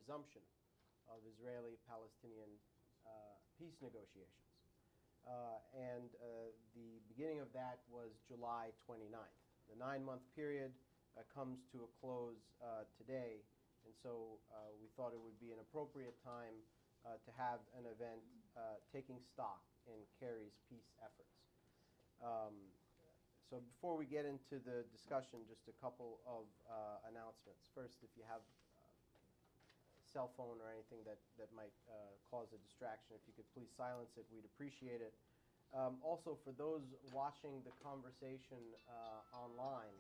resumption of Israeli-Palestinian peace negotiations. And the beginning of that was July 29th. The 9-month period comes to a close today, and so we thought it would be an appropriate time to have an event taking stock in Kerry's peace efforts. So before we get into the discussion, just a couple of announcements. First, if you have a cell phone or anything that might cause a distraction, if you could please silence it, we'd appreciate it. Also, for those watching the conversation online,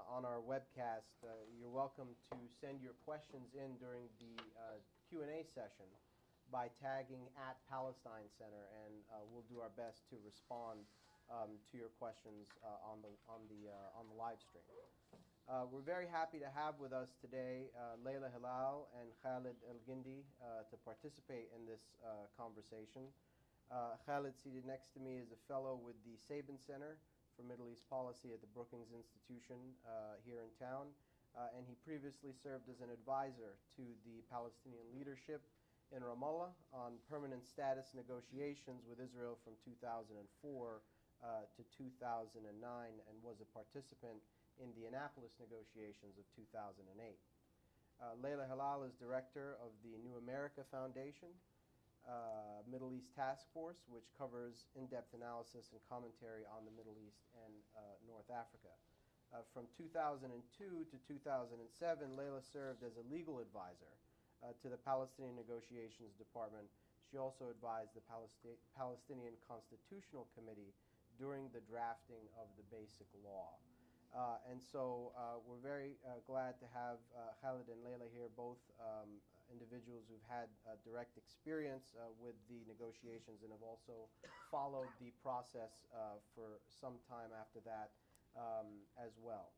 on our webcast, you're welcome to send your questions in during the Q&A session by tagging at Palestine Center, and we'll do our best to respond to your questions on the live stream. We're very happy to have with us today Leila, Hilal, and Khaled Elgindy to participate in this conversation. Khaled, seated next to me, is a fellow with the Sabin Center for Middle East Policy at the Brookings Institution here in town, and he previously served as an advisor to the Palestinian leadership in Ramallah on permanent status negotiations with Israel from 2004 to 2009, and was a participant in the Annapolis negotiations of 2008. Leila Hilal is director of the New America Foundation, Middle East Task Force, which covers in-depth analysis and commentary on the Middle East and North Africa. From 2002 to 2007, Leila served as a legal advisor to the Palestinian Negotiations Department. She also advised the Palestinian Constitutional Committee during the drafting of the Basic Law. And so we're very glad to have Khaled and Leila here, both individuals who've had direct experience with the negotiations and have also followed the process for some time after that as well.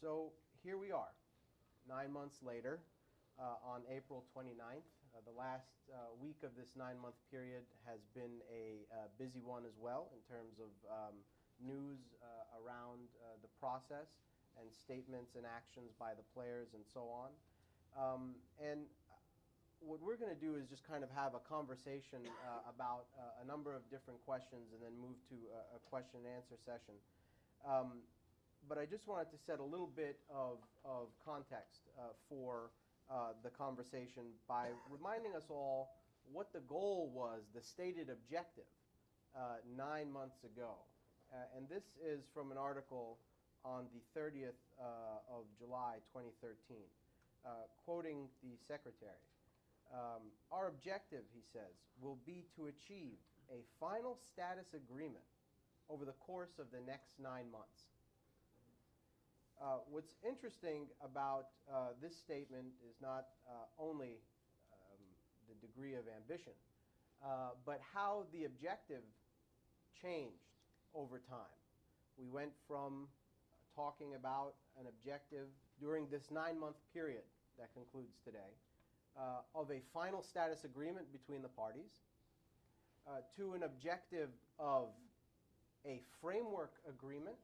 So here we are, 9 months later, on April 29th. The last week of this 9-month period has been a busy one as well in terms of news around the process and statements and actions by the players and so on. And what we're going to do is just kind of have a conversation about a number of different questions and then move to a question and answer session. But I just wanted to set a little bit of context for the conversation by reminding us all what the goal was, the stated objective 9 months ago. And this is from an article on the 30th of July 2013, quoting the secretary. Our objective, he says, will be to achieve a final status agreement over the course of the next 9 months. What's interesting about this statement is not only the degree of ambition, but how the objective changed over time. We went from talking about an objective during this 9-month period that concludes today of a final status agreement between the parties to an objective of a framework agreement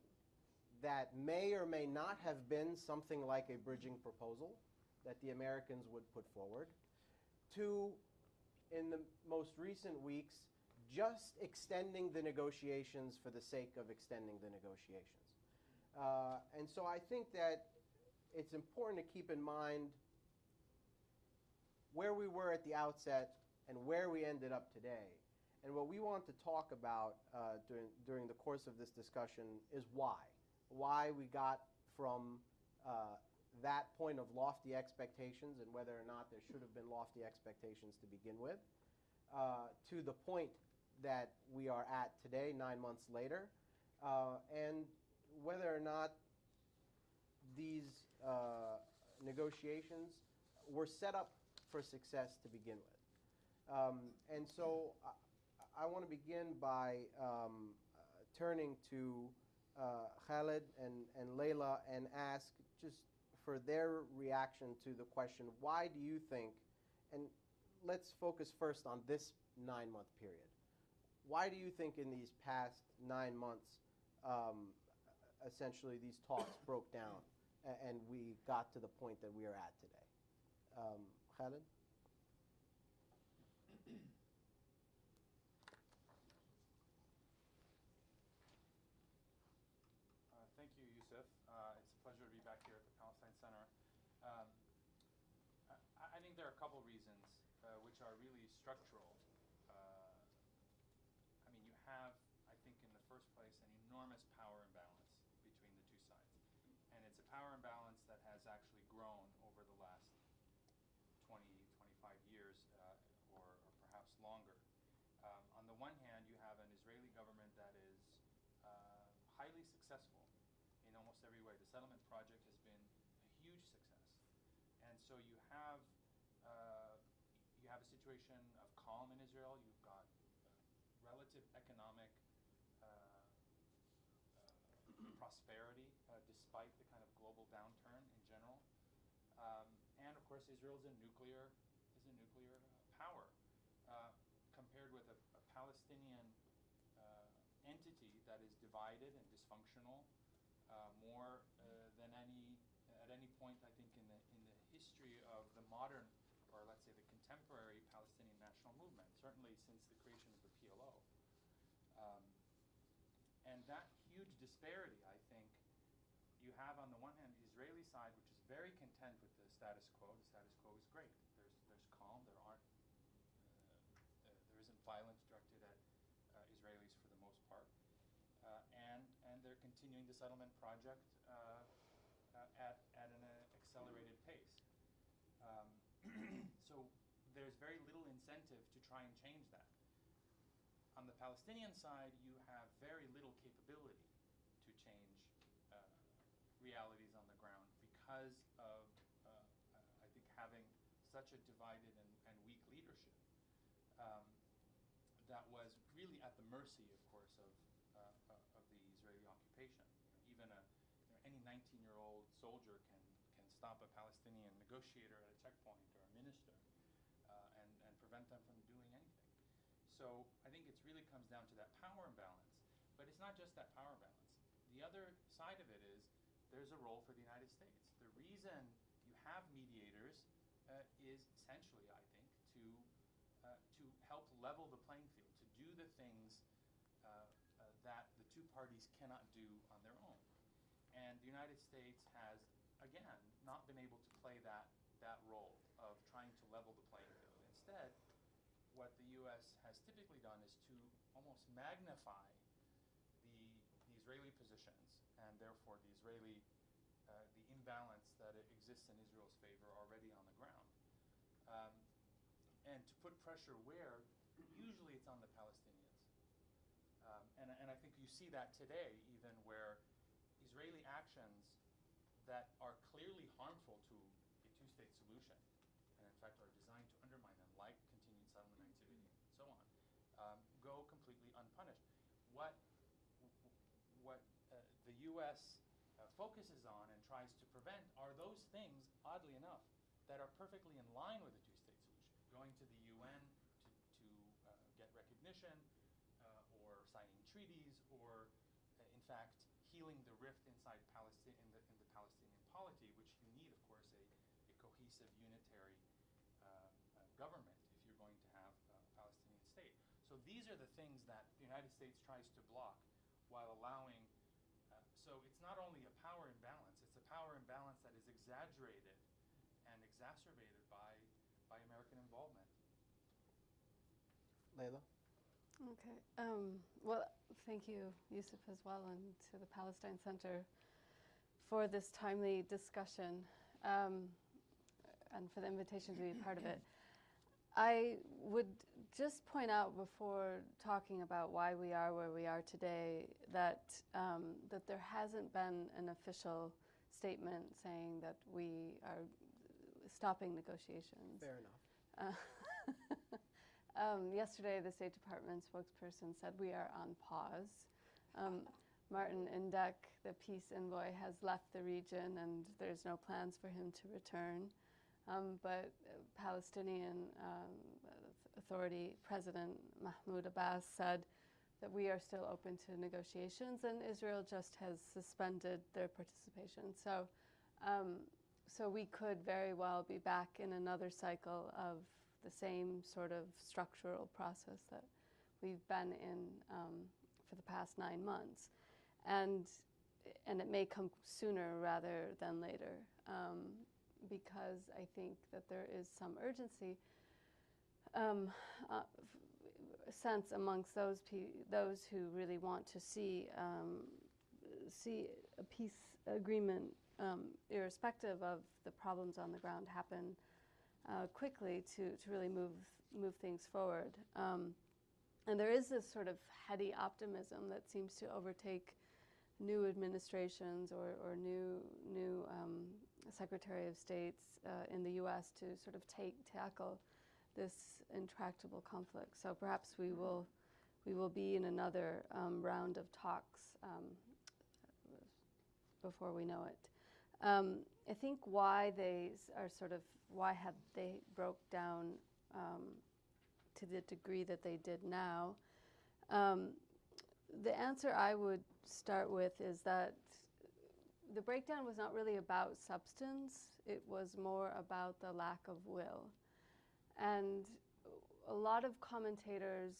that may or may not have been something like a bridging proposal that the Americans would put forward, to, in the most recent weeks, just extending the negotiations for the sake of extending the negotiations. And so I think that it's important to keep in mind where we were at the outset and where we ended up today. And what we want to talk about during the course of this discussion is why. Why we got from that point of lofty expectations and whether or not there should have been lofty expectations to begin with, to the point that we are at today, 9 months later, and whether or not these negotiations were set up for success to begin with. And so I want to begin by turning to Khaled and Leila and ask just for their reaction to the question, why do you think, and let's focus first on this 9-month period. Why do you think in these past 9 months, essentially these talks broke down and we got to the point that we are at today. Khaled? Thank you, Yousef. It's a pleasure to be back here at the Palestine Center. I think there are a couple reasons which are really structural. I mean, you have, I think, in the first place, an enormous power imbalance between the two sides. And it's a power imbalance that has actually grown over the last 20, 25 years, or perhaps longer. On the one hand, you have an Israeli government that is highly successful in almost every way. The settlement project has been a huge success. And so you have a situation of calm in Israel. You've got relative economic prosperity despite the kind of global downturn in general. And of course, Israel is a nuclear power compared with a Palestinian entity that is divided and dysfunctional more than at any point, I think, in the history of the modern, or let's say the contemporary Palestinian national movement, certainly since the creation of the PLO. And that huge disparity, I think, you have on the one hand the Israeli side, which is very content with the status quo. The status quo is great. There's calm. There isn't violence directed at Israelis for the most part, and they're continuing the settlement project at an accelerated pace. So there's very little incentive to try and change that. On the Palestinian side, you have very little capability to change realities on the ground because of, I think, having such a divided and weak leadership that was really at the mercy, of course, of the Israeli occupation. Any 19-year-old soldier can stop a Palestinian negotiator at a checkpoint or a minister and prevent them from doing anything. So I think it really comes down to that power imbalance. But it's not just that power imbalance. The other side of it is there's a role for the United States. The reason you have mediators is essentially, I think, to help level the playing field, to do the things that the two parties cannot do on their own. And the United States has, again, not been able to play that role of trying to level the playing field. Instead, what the U.S. has typically done is to almost magnify the Israeli positions and therefore the imbalance that exists in Israel's favor already on the ground. And to put pressure where, usually it's on the Palestinians. And I think you see that today, even where Israeli actions that are clearly harmful to a two-state solution, and in fact are designed to undermine them, like continued settlement activity and so on, go completely unpunished. What the U.S. Focuses on and tries to prevent are those things, oddly enough, that are perfectly in line with a two-state solution. Going to the UN to get recognition, or signing treaties, or in fact healing the rift inside Palestine in the Palestinian polity, which you need, of course, a cohesive, unitary government if you're going to have a Palestinian state. So these are the things that the United States tries to block while allowing. So it's not only a power imbalance; it's a power imbalance that is exaggerated and exacerbated by American involvement. Leila? Okay. Well, thank you, Yousef, as well, and to the Palestine Center for this timely discussion and for the invitation to be a part of it. I would just point out before talking about why we are where we are today that there hasn't been an official statement saying that we are stopping negotiations. Fair enough. Yesterday, the State Department spokesperson said we are on pause. Martin Indek, the peace envoy, has left the region and there's no plans for him to return. But Palestinian Authority President Mahmoud Abbas said that we are still open to negotiations, and Israel just has suspended their participation. So So we could very well be back in another cycle of the same sort of structural process that we've been in for the past 9 months. And it may come sooner rather than later, because I think that there is some urgency sense amongst those who really want to see a peace agreement, irrespective of the problems on the ground, happen quickly to really move things forward. And there is this sort of heady optimism that seems to overtake new administrations or new Secretary of States in the U.S. to sort of tackle this intractable conflict. So perhaps we will be in another round of talks before we know it. I think why they broke down to the degree that they did now. The answer I would start with is that the breakdown was not really about substance. It was more about the lack of will. And a lot of commentators,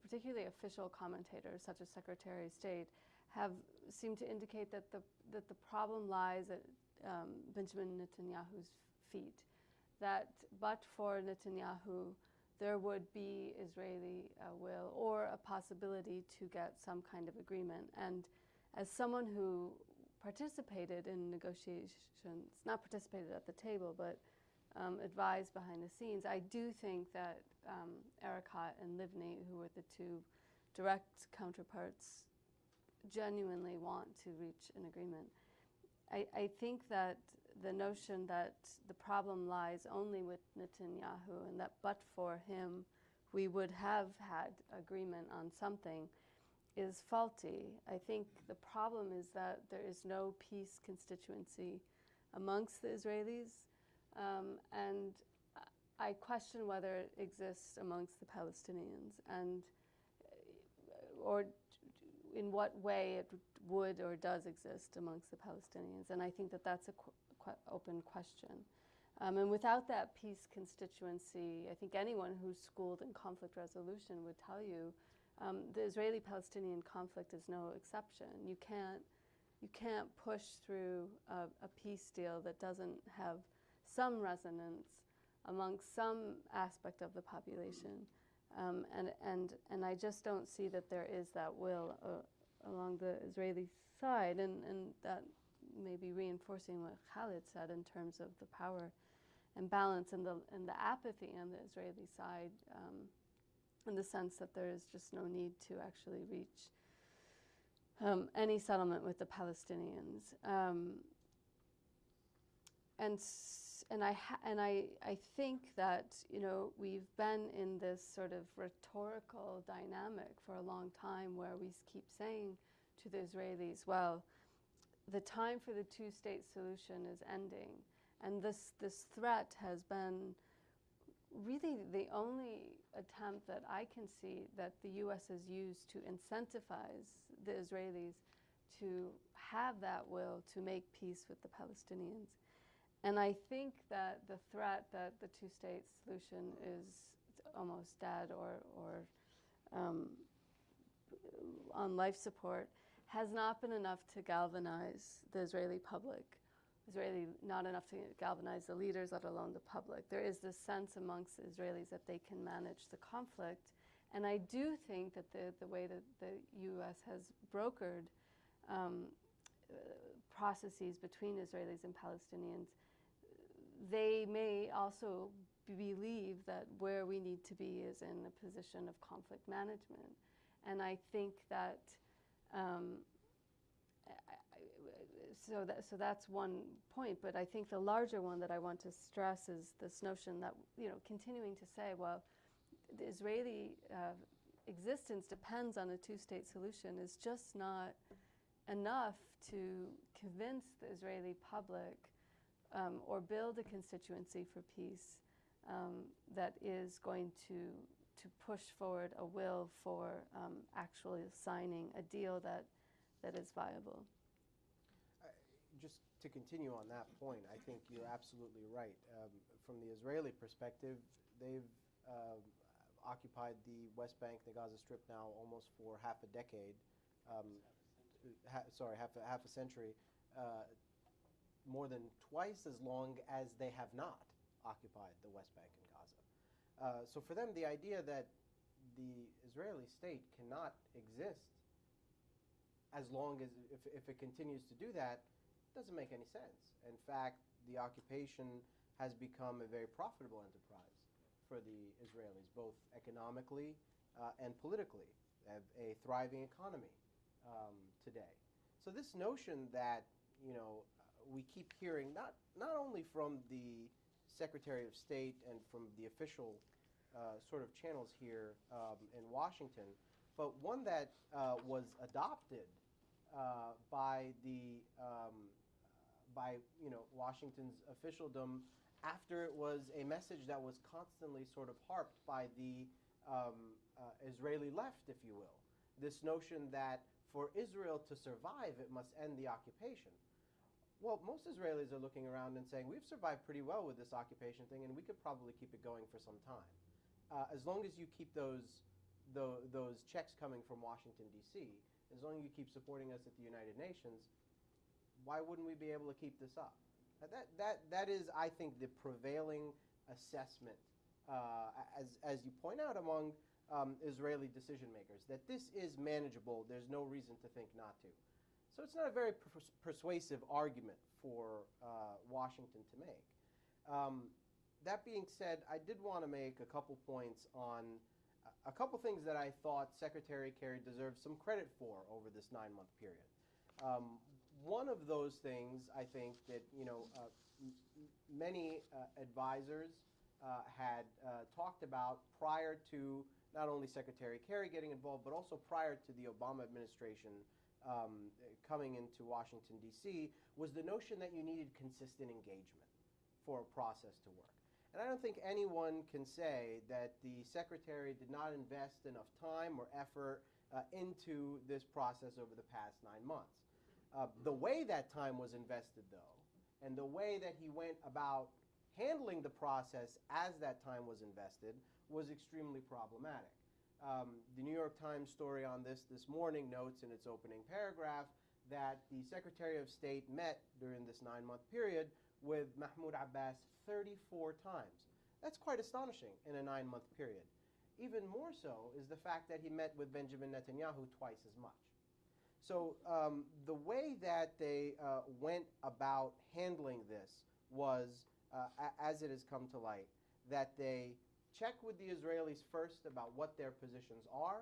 particularly official commentators such as Secretary of State, have seemed to indicate that the problem lies at Benjamin Netanyahu's feet. That but for Netanyahu, there would be Israeli will or a possibility to get some kind of agreement. And as someone who participated in negotiations, not participated at the table, but advised behind the scenes, I do think that Erekat and Livni, who were the two direct counterparts, genuinely want to reach an agreement. I think that the notion that the problem lies only with Netanyahu and that but for him we would have had agreement on something is faulty. I think the problem is that there is no peace constituency amongst the Israelis, and I question whether it exists amongst the Palestinians, and or in what way it would or does exist amongst the Palestinians. And I think that that's a open question. And without that peace constituency, I think anyone who's schooled in conflict resolution would tell you the Israeli-Palestinian conflict is no exception. You can't push through a peace deal that doesn't have some resonance amongst some aspect of the population. And I just don't see that there is that will along the Israeli side, and that may be reinforcing what Khaled said in terms of the power imbalance and the apathy on the Israeli side, in the sense that there is just no need to actually reach any settlement with the Palestinians. And I think that, you know, we've been in this sort of rhetorical dynamic for a long time where we keep saying to the Israelis, well, the time for the two-state solution is ending. And this threat has been really the only attempt that I can see that the U.S. has used to incentivize the Israelis to have that will to make peace with the Palestinians. And I think that the threat that the two-state solution is almost dead or on life support has not been enough to galvanize the Israeli public. Not enough to galvanize the leaders, let alone the public. There is this sense amongst the Israelis that they can manage the conflict. And I do think that the way that the U.S. has brokered processes between Israelis and Palestinians, they may also believe that where we need to be is in a position of conflict management. And I think that so that's one point, but I think the larger one that I want to stress is this notion that, you know, continuing to say, well, the Israeli existence depends on a two-state solution is just not enough to convince the Israeli public or build a constituency for peace that is going to push forward a will for actually signing a deal that is viable. Just to continue on that point, I think you're absolutely right. From the Israeli perspective, they've occupied the West Bank, the Gaza Strip now almost for half a decade. Half a century. More than twice as long as they have not occupied the West Bank and Gaza. So for them, the idea that the Israeli state cannot exist as long as, if it continues to do that, doesn't make any sense. In fact, the occupation has become a very profitable enterprise for the Israelis, both economically and politically. They have a thriving economy today. So this notion that, we keep hearing not only from the Secretary of State and from the official sort of channels here in Washington, but one that was adopted by Washington's officialdom after it was a message that was constantly sort of harped by the Israeli left, if you will. This notion that for Israel to survive, it must end the occupation. Well, most Israelis are looking around and saying, we've survived pretty well with this occupation thing, and we could probably keep it going for some time. As long as you keep those checks coming from Washington, D.C., as long as you keep supporting us at the United Nations, why wouldn't we be able to keep this up? That is, I think, the prevailing assessment, as you point out, among Israeli decision makers, that this is manageable. There's no reason to think not to. So it's not a very persuasive argument for Washington to make. That being said, I did want to make a couple points on a couple things that I thought Secretary Kerry deserved some credit for over this 9-month period. One of those things, I think, that many advisors had talked about prior to not only Secretary Kerry getting involved, but also prior to the Obama administration coming into Washington, D.C., was the notion that you needed consistent engagement for a process to work. And I don't think anyone can say that the Secretary did not invest enough time or effort into this process over the past 9 months. The way that time was invested, though, and the way that he went about handling the process as that time was invested was extremely problematic. The New York Times story on this morning notes in its opening paragraph that the Secretary of State met during this 9-month period with Mahmoud Abbas 34 times. That's quite astonishing in a 9-month period. Even more so is the fact that he met with Benjamin Netanyahu twice as much. So the way that they went about handling this was, as it has come to light, that they check with the Israelis first about what their positions are,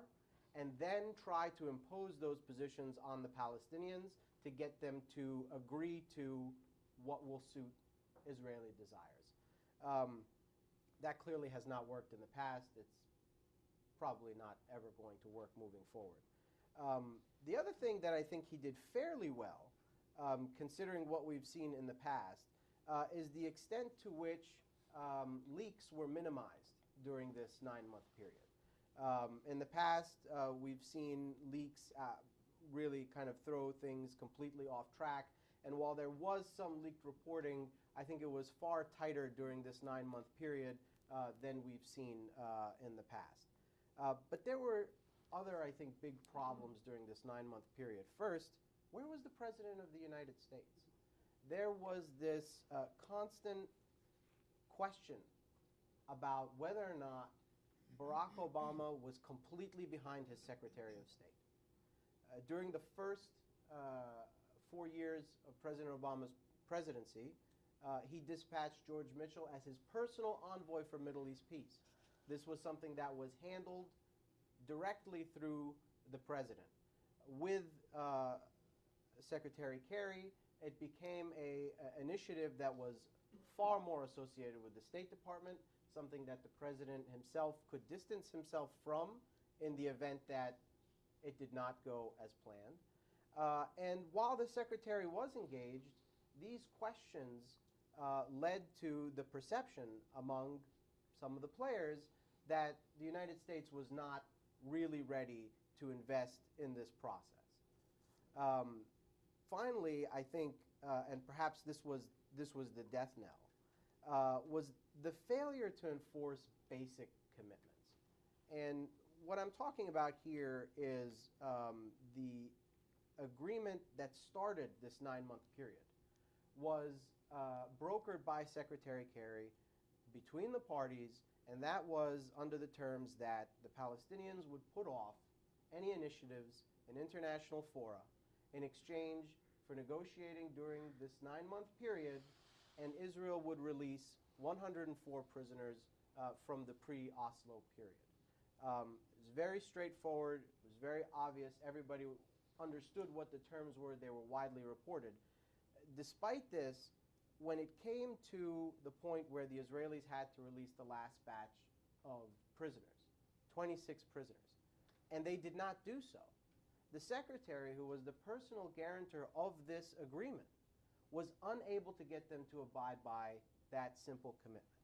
and then try to impose those positions on the Palestinians to get them to agree to what will suit Israeli desires. That clearly has not worked in the past. It's probably not ever going to work moving forward. The other thing that I think he did fairly well, considering what we've seen in the past, is the extent to which leaks were minimized during this 9-month period. In the past, we've seen leaks really kind of throw things completely off track. And while there was some leaked reporting, I think it was far tighter during this 9-month period than we've seen in the past. But there were other, I think, big problems during this 9-month period. First, where was the President of the United States? There was this constant question about whether or not Barack Obama was completely behind his Secretary of State. During the first 4 years of President Obama's presidency, he dispatched George Mitchell as his personal envoy for Middle East peace. This was something that was handled directly through the president. With Secretary Kerry, it became an initiative that was far more associated with the State Department, something that the president himself could distance himself from in the event that it did not go as planned. And while the secretary was engaged, these questions led to the perception among some of the players that the United States was not really ready to invest in this process. Finally, I think and perhaps this was the death knell, was the failure to enforce basic commitments. And what I'm talking about here is the agreement that started this 9-month period was brokered by Secretary Kerry between the parties, and that was under the terms that the Palestinians would put off any initiatives in international fora in exchange for negotiating during this 9-month period, and Israel would release 104 prisoners from the pre-Oslo period. It was very straightforward. It was very obvious. Everybody understood what the terms were. They were widely reported. Despite this, when it came to the point where the Israelis had to release the last batch of prisoners, 26 prisoners, and they did not do so, the secretary, who was the personal guarantor of this agreement, was unable to get them to abide by that simple commitment.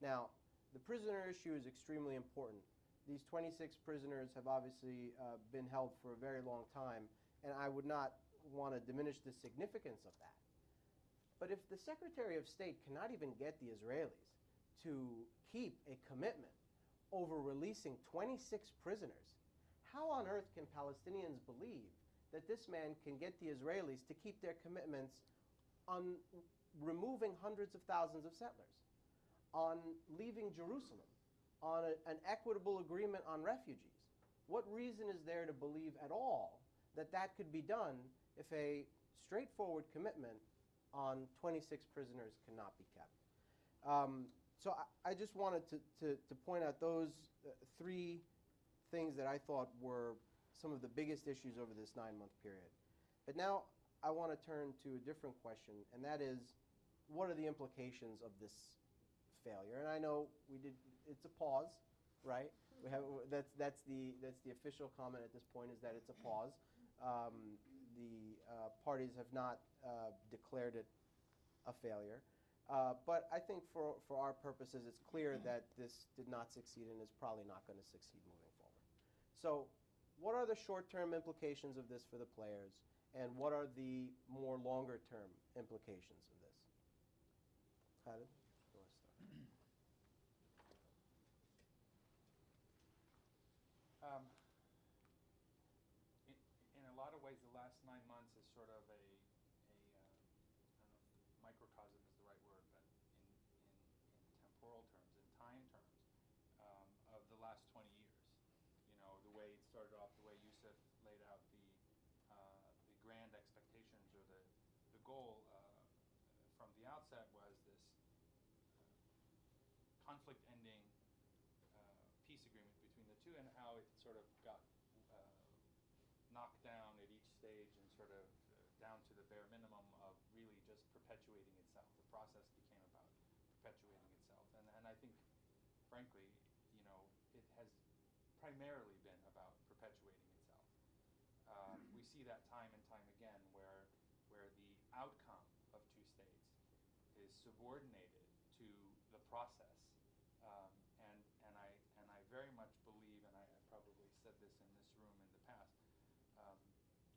Now, the prisoner issue is extremely important. These 26 prisoners have obviously been held for a very long time, and I would not want to diminish the significance of that. But if the Secretary of State cannot even get the Israelis to keep a commitment over releasing 26 prisoners, how on earth can Palestinians believe that this man can get the Israelis to keep their commitments on removing hundreds of thousands of settlers, on leaving Jerusalem, on an equitable agreement on refugees? What reason is there to believe at all that that could be done if a straightforward commitment on 26 prisoners cannot be kept? So I just wanted to point out those three things that I thought were some of the biggest issues over this 9-month period. But now I want to turn to a different question, and that is, what are the implications of this failure? And I know it's a pause, right? We have that's the official comment at this point, is that it's a pause. The parties have not declared it a failure. But I think for our purposes, it's clear that this did not succeed and is probably not going to succeed moving forward. So what are the short-term implications of this for the players, and what are the more longer-term implications of this? Khaled, you want to start? In a lot of ways, the last 9 months is sort of I don't know if microcosm is the right word, but in temporal terms, in time terms, of the last 20 years. You know, the way it started off, the way Yousef laid out the grand expectations, or the goal from the outset was this conflict-ending peace agreement between the two, and how it sort of got knocked down at each stage, and sort of down to the bare minimum of really just perpetuating itself. The process became about perpetuating itself, and I think, frankly, you know, it has primarily been about perpetuating itself. We see that time and time again, where the outcome of two states is subordinated to the process, and I very much believe, and I probably said this in this room in the past,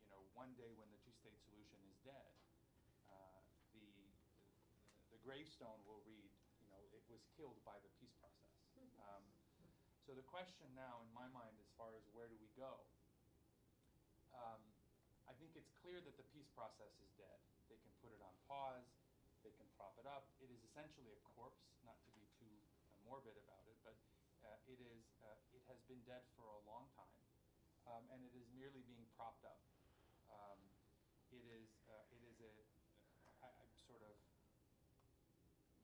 you know, one day when the two-state solution is dead, the gravestone will read, you know, it was killed by the peace process. So the question now, in my mind, as far as where do we go, I think it's clear that the peace process is dead. They can put it on pause, they can prop it up. It is essentially a corpse, not to be too morbid about it, but it has been dead for a long time, and it is merely being propped up. I sort of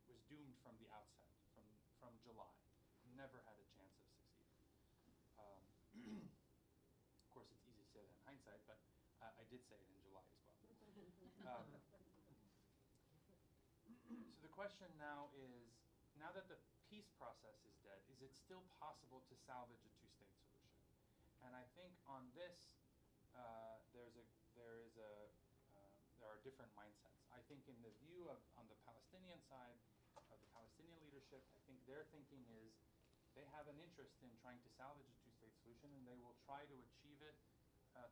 was doomed from the outset, from July. Never had a chance of succeeding. Of course, it's easy to say that in hindsight, but I did say it in July as well. So the question now is, now that the peace process is dead, is it still possible to salvage a two-state solution? And I think on this, there are different mindsets. I think in the view on the Palestinian side, of the Palestinian leadership, I think their thinking is they have an interest in trying to salvage a two-state solution, and they will try to achieve it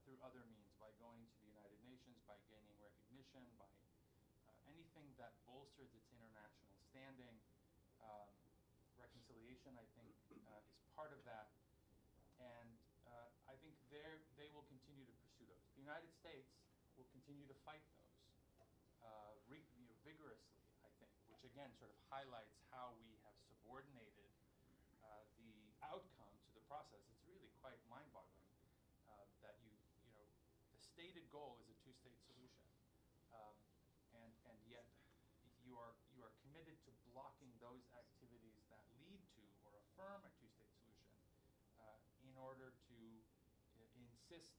through other means, by going to the United Nations, by gaining recognition, by anything that bolsters its international standing. Um, Reconciliation, I think, is part of that. And I think they will continue to pursue those. The United States will continue to fight those vigorously, I think, which again sort of highlights how we have subordinated the outcome to the process. It's really quite mind-boggling that the stated goal is a two-state solution, and yet you are committed to blocking those activities that lead to or affirm a two-state solution in order to insist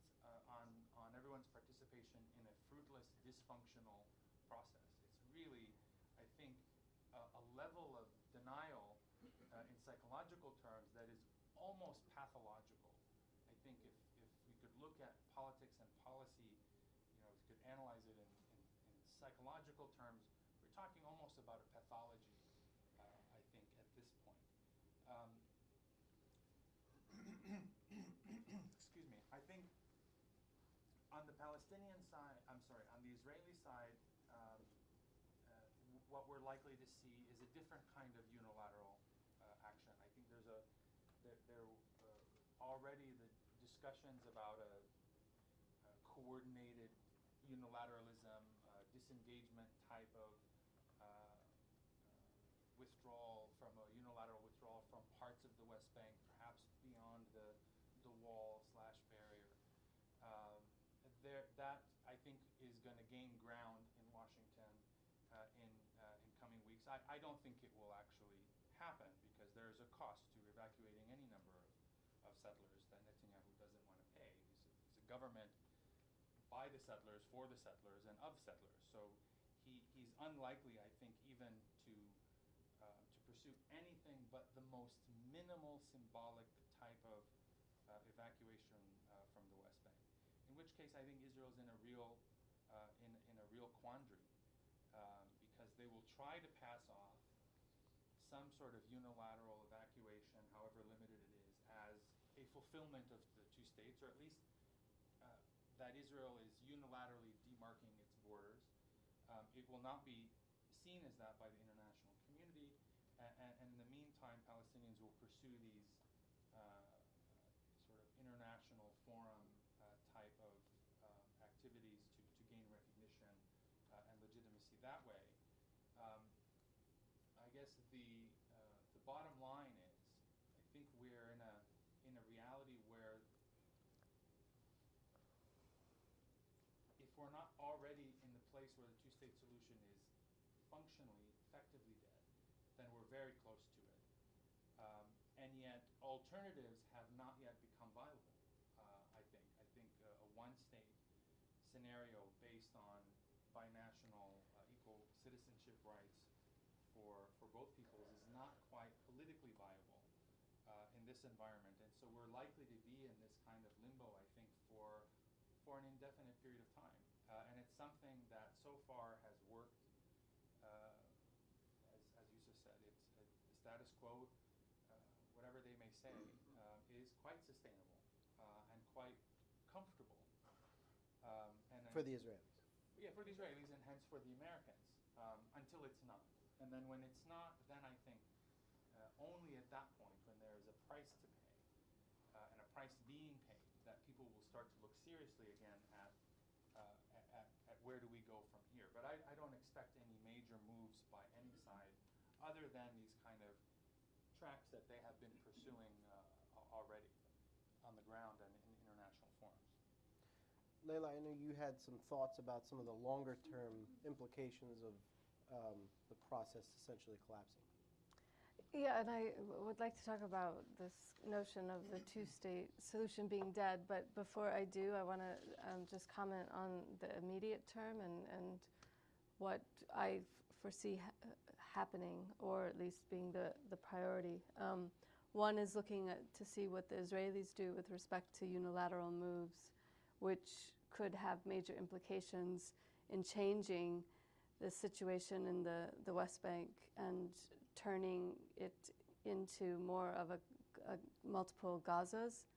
on everyone's participation in a fruitless, dysfunctional process. It's really, I think, a level of denial in psychological terms that is almost pathological. I think if we could look at politics and policy, we could analyze it in psychological terms, we're talking almost about a pathology, I think, at this point. Excuse me. I think on the Palestinian side, on the Israeli side, what we're likely to see is a different kind of unilateral action. I think there already the discussions about a coordinated unilateralism, disengagement type of withdrawal from a unilateral withdrawal from parts of the West Bank, perhaps beyond the wall/barrier. That I think is going to gain ground in Washington in coming weeks. I don't think it will actually happen because there is a cost to evacuating any number of settlers that Netanyahu doesn't want to pay. He's a government by the settlers, for the settlers, and of settlers. So he's unlikely, I think, even to pursue anything but the most minimal symbolic type of evacuation from the West Bank. In which case, I think Israel's in a real quandary because they will try to pass off some sort of unilateral evacuation, however limited it is, as a fulfillment of the two states, or at least that Israel is unilaterally demarking its borders. It will not be seen as that by the international community, and in the meantime, Palestinians will pursue these sort of international forum type of activities to gain recognition and legitimacy that way. I guess the bottom line is, I think we're in a reality where if we're not already in the place where the two-state solution is functionally, effectively dead, then we're very close to it. And yet alternatives have not yet become viable, I think. I think a one-state scenario based on binational equal citizenship rights for both peoples is not quite politically viable in this environment. And so we're likely to be in this kind of limbo, I think, for an indefinite period of time. And it's something that so far has worked, as Yousef said, it's the status quo, whatever they may say, is quite sustainable and quite comfortable. For the Israelis. Yeah, for the Israelis and hence for the Americans, until it's not. And then when it's not, then I think only at that point, when there is a price to pay and a price being paid, that people will start to look seriously again at where do we go from here. But I don't expect any major moves by any side other than these kind of tracks that they have been pursuing already on the ground and in international forums. Leila, I know you had some thoughts about some of the longer-term implications of the process essentially collapsing. Yeah, and I would like to talk about this notion of the two-state solution being dead. But before I do, I want to just comment on the immediate term and what I foresee happening, or at least being the priority. One is looking to see what the Israelis do with respect to unilateral moves, which could have major implications in changing the situation in the West Bank and turning it into more of a multiple Gazas,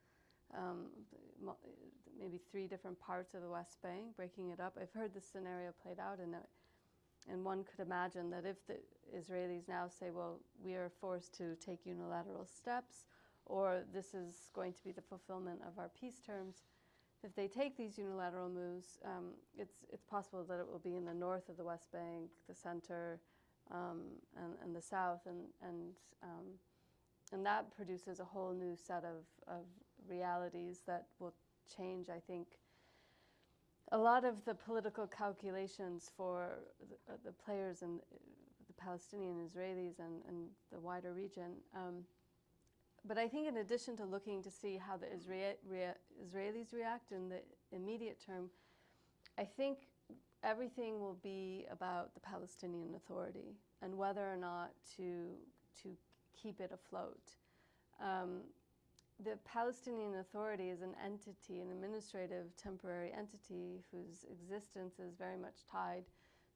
maybe 3 different parts of the West Bank, breaking it up. I've heard this scenario played out, And one could imagine that if the Israelis now say, well, we are forced to take unilateral steps, or this is going to be the fulfillment of our peace terms, if they take these unilateral moves, it's possible that it will be in the north of the West Bank, the center, and the south, and that produces a whole new set of realities that will change, I think, a lot of the political calculations for the players and the Palestinian Israelis and the wider region. But I think in addition to looking to see how the Israelis react in the immediate term, I think everything will be about the Palestinian Authority and whether or not to keep it afloat. The Palestinian Authority is an entity, an administrative temporary entity whose existence is very much tied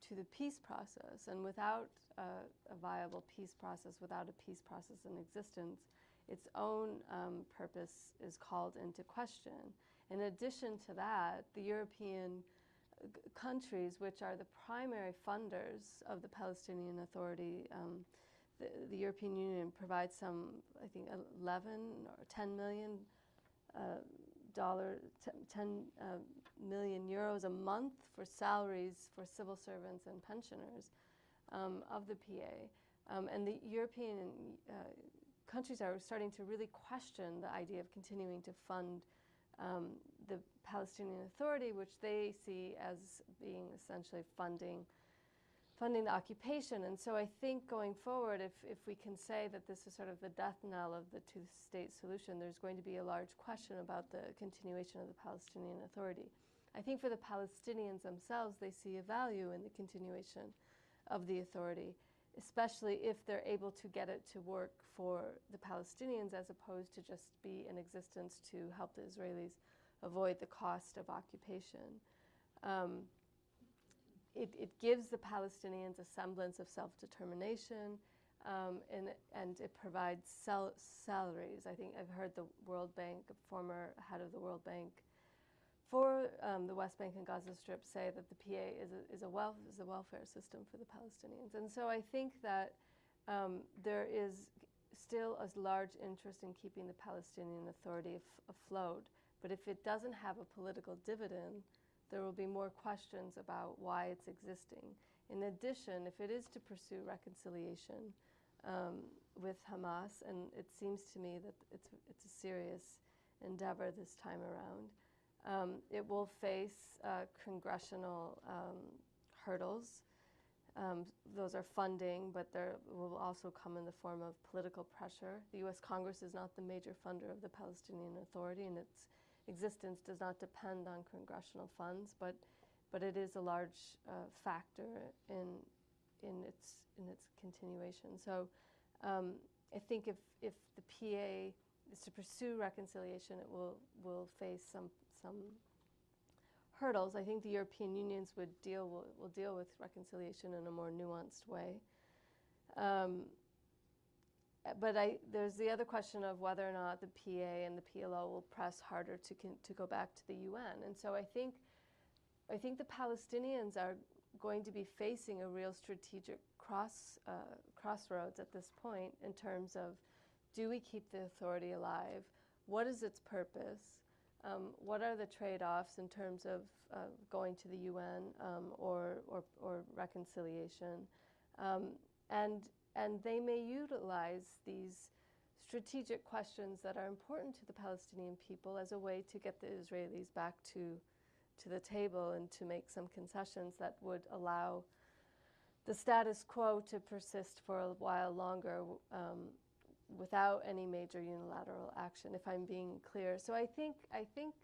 to the peace process. And without a viable peace process, without a peace process in existence, its own purpose is called into question. In addition to that, the European countries, which are the primary funders of the Palestinian Authority, the European Union provides some, I think, 11 or 10 million million euros a month for salaries for civil servants and pensioners of the PA. And the European countries are starting to really question the idea of continuing to fund the Palestinian Authority, which they see as being essentially funding the occupation. And so I think going forward, if we can say that this is sort of the death knell of the two-state solution, there's going to be a large question about the continuation of the Palestinian Authority. I think for the Palestinians themselves, they see a value in the continuation of the authority, especially if they're able to get it to work for the Palestinians as opposed to just be in existence to help the Israelis avoid the cost of occupation. It gives the Palestinians a semblance of self-determination, and it provides salaries. I think I've heard the World Bank, a former head of the World Bank for the West Bank and Gaza Strip, say that the PA is a welfare system for the Palestinians. And so I think that there is still a large interest in keeping the Palestinian Authority afloat. But if it doesn't have a political dividend, there will be more questions about why it's existing. In addition, if it is to pursue reconciliation with Hamas, and it seems to me that it's a serious endeavor this time around, it will face congressional hurdles. Those are funding, but there will also come in the form of political pressure. The U.S. Congress is not the major funder of the Palestinian Authority, and its existence does not depend on congressional funds, but it is a large factor in its continuation. So I think if the PA is to pursue reconciliation, it will face some hurdles. I think the European Unions will deal with reconciliation in a more nuanced way. But there's the other question of whether or not the PA and the PLO will press harder to go back to the UN. And so I think the Palestinians are going to be facing a real strategic crossroads at this point in terms of, do we keep the authority alive? What is its purpose? What are the trade-offs in terms of going to the UN or reconciliation? And they may utilize these strategic questions that are important to the Palestinian people as a way to get the Israelis back to the table and to make some concessions that would allow the status quo to persist for a while longer without any major unilateral action, if I'm being clear. So I think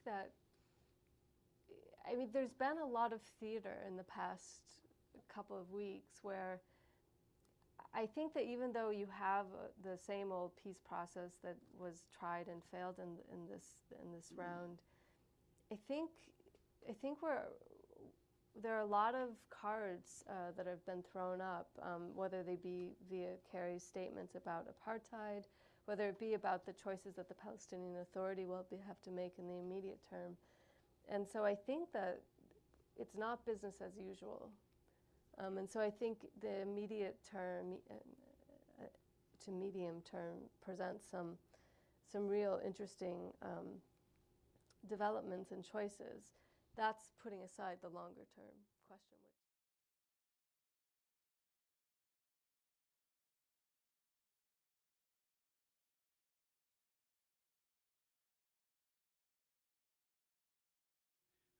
that, I mean, there's been a lot of theater in the past couple of weeks where I think that even though you have the same old peace process that was tried and failed in this round, I think there are a lot of cards that have been thrown up, whether they be via Kerry's statements about apartheid, whether it be about the choices that the Palestinian Authority will have to make in the immediate term. And so I think that it's not business as usual. And so I think the immediate term to medium term presents some real interesting developments and choices. That's putting aside the longer term question.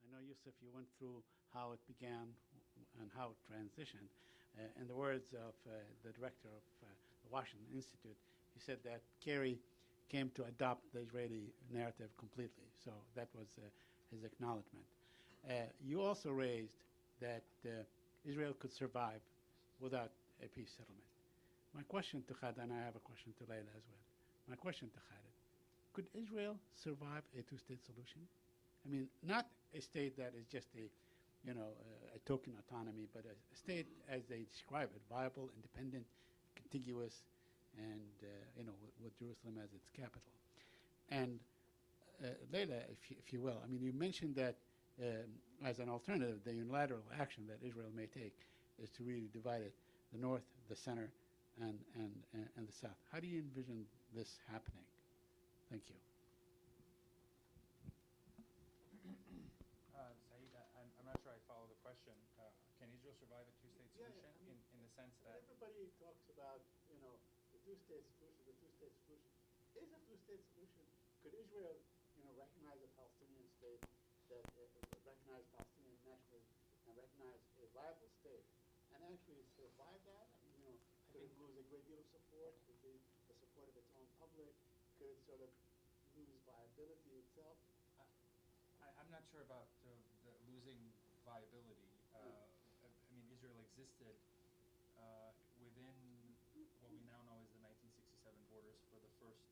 I know, Yousef, you went through how it began and how it transitioned. In the words of the director of the Washington Institute, he said that Kerry came to adopt the Israeli narrative completely. So that was his acknowledgement. You also raised that Israel could survive without a peace settlement. My question to Khaled, and I have a question to Leila as well. My question to Khaled, could Israel survive a two-state solution? I mean, not a state that is just a token autonomy, but a state as they describe it, viable, independent, contiguous, and with Jerusalem as its capital. And Leila, if you will, I mean, you mentioned that as an alternative, the unilateral action that Israel may take is to really divide it, the north, the center, and the south. How do you envision this happening? Thank you. I'm not sure I follow the question. Can Israel survive a two-state solution? I mean, in the sense that everybody talks about, the two-state solution, the two-state solution. Is a two-state solution? Could Israel, recognize a Palestinian state, that recognize Palestinian nationalism, and recognize a viable state, and actually survive that? I mean, could it lose a great deal of support? Could it lose the support of its own public? Could it sort of lose viability itself? I'm not sure about the losing viability. I mean, Israel existed within what we now know as the 1967 borders for the first